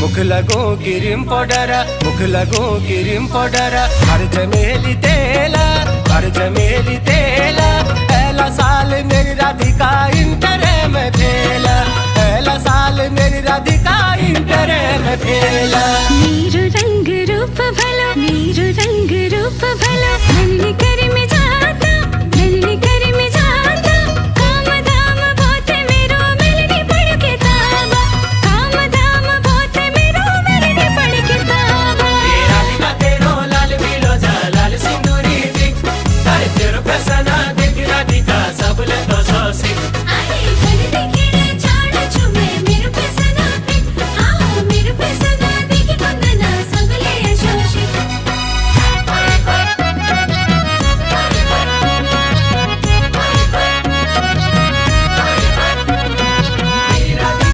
मुख लगो cream powder, मुख लगो क्रीम पाउडर, हर चमेली तेल, हर चमेली तेल। पहला साल मेरी राधिका इंटर में फेल, पहला साल मेरी राधिका इंटर में फेल। नीरू रंग रूप भलो, नीरू रंग रूप भलो।